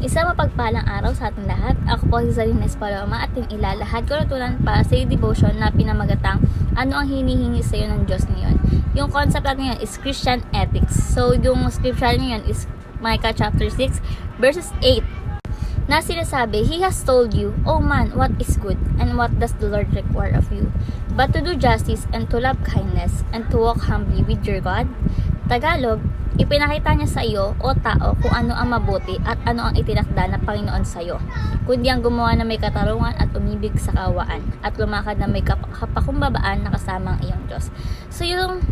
Isang mapagpalang araw sa ating lahat. Ako po si Zarines Paloma at yung ilalahad ko natutunan para sa devotion na pinamagatang ano ang hinihingi sa iyo ng Diyos ngayon. Yung concept natin ngayon is Christian ethics. So yung scripture ngayon is Micah chapter 6 verses 8 na sinasabi, He has told you, O man, what is good, and what does the Lord require of you, but to do justice and to love kindness and to walk humbly with your God. Tagalog, ipinakita niya sa iyo, o tao, kung ano ang mabuti at ano ang itinakda ng Panginoon sa iyo, kundi ang gumawa na may katarungan at umibig sa kawaan at lumakad na may kapakumbabaan na kasama ang iyong Diyos. So yung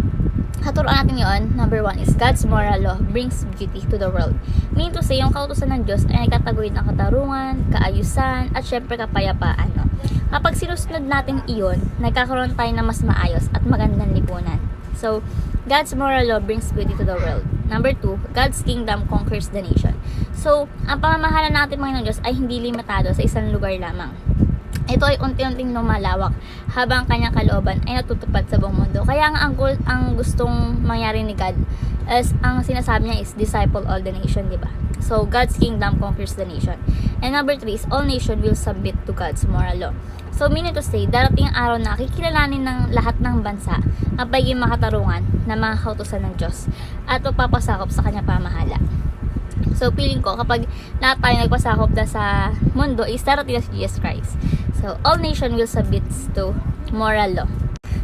katuruan natin yun, number 1 is God's moral law brings beauty to the world. Meaning to say, yung kautusan ng Diyos ay nagtataguyod ng katarungan, kaayusan, at syempre kapayapaan. No? Kapag sinusunod natin iyon, nagkakaroon tayo ng mas maayos at magandang lipunan. So, God's moral law brings beauty to the world. Number 2, God's kingdom conquers the nation. So, ang pamamahala natin mga Diyos ay hindi limitado sa isang lugar lamang. Ito ay unti-unting lumalawak habang kanyang kalooban ay natutupad sa buong mundo. Kaya ang gustong mangyari ni God is, ang sinasabi niya is disciple all the nation, di ba? So, God's kingdom conquers the nation. And number 3 is all nation will submit to God's moral law. So, meaning to say, darating ang araw na kikilalanin ng lahat ng bansa ang pagiging makatarungan na mga kautusan ng Diyos at magpapasakop sa kanyang pamahala. So, feeling ko, kapag lahat tayo nagpasakop na sa mundo, is darating na si Jesus Christ. So, all nation will submit to moral law.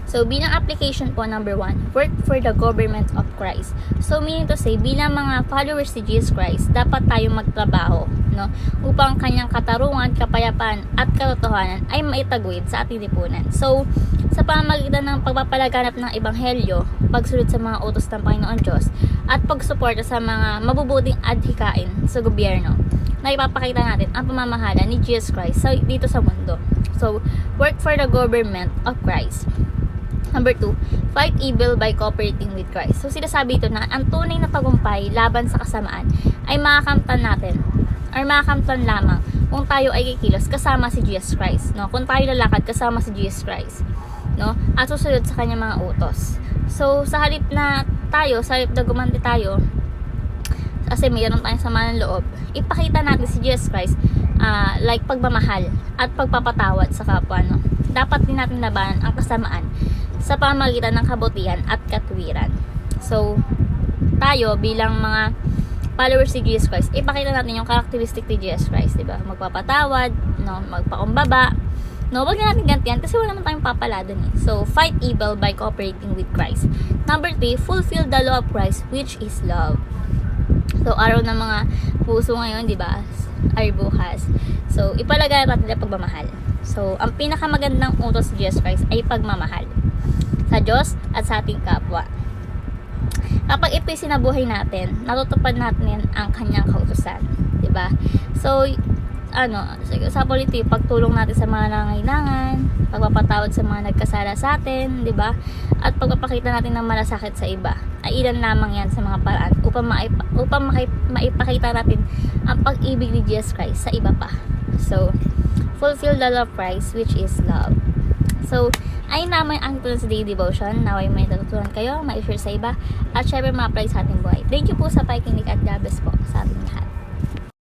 So, bilang application po, number 1, work for the government of Christ. So, meaning to say, bilang mga followers ni Jesus Christ, dapat tayong magtrabaho, no? Upang kanyang katarungan, kapayapaan, at katotohanan ay maitaguyod sa ating lipunan. So, sa pamamagitan ng pagpapalaganap ng ebanghelyo, pagsunod sa mga utos ng Panginoon Diyos, at pagsuporta sa mga mabubuting adhikain sa gobyerno, na ipapakita natin ang pamamahala ni Jesus Christ dito sa mundo. So, work for the government of Christ. Number 2, fight evil by cooperating with Christ. So, sinasabi ito na ang tunay na tagumpay laban sa kasamaan ay makakamtan natin or makakamtan lamang kung tayo ay kikilos kasama si Jesus Christ, no? Kung tayo lalakad kasama si Jesus Christ, no? At susunod sa kanyang mga utos. So, sa halip na gumanti tayo, kasi mayroon tayong sama ng loob, ipakita natin si Jesus Christ like pagmamahal at pagpapatawad sa kapwa, no? Dapat din natin labanan ang kasamaan sa pamamagitan ng kabutihan at katuwiran. So, tayo bilang mga followers ni Jesus Christ, ipakita natin yung characteristic ni Jesus Christ, diba? Magpapatawad, no? Magpakumbaba, no? Wag na natin gantihan kasi wala naman tayong papala dun eh. So, fight evil by cooperating with Christ. Number 3, fulfill the law of Christ, which is love. So, araw ng mga puso ngayon, di ba? Ay bukas. So, ipalagay natin ang pagmamahal. So, ang pinakamagandang utos ni Jesus Christ ay pagmamahal sa Diyos at sa ating kapwa. Kapag ito'y sinabuhay natin, natutupad natin ang kanyang kautusan, di ba? So, sa politi, pagtulong natin sa mga nangangailangan, pagpapatawad sa mga nagkasala sa atin, di ba? At pagpapakita natin ng malasakit sa iba, ay ilan lamang yan sa mga paraan upang maipakita natin ang pag-ibig ni Jesus Christ sa iba pa. So, fulfill the law of Christ, which is love. So, ay naman ang tulad sa daily devotion. Naway may natutunan kayo, ma-share sa iba, at syempre ma-apply sa ating buhay. Thank you po sa pakikinig at God bless po sa ating lahat.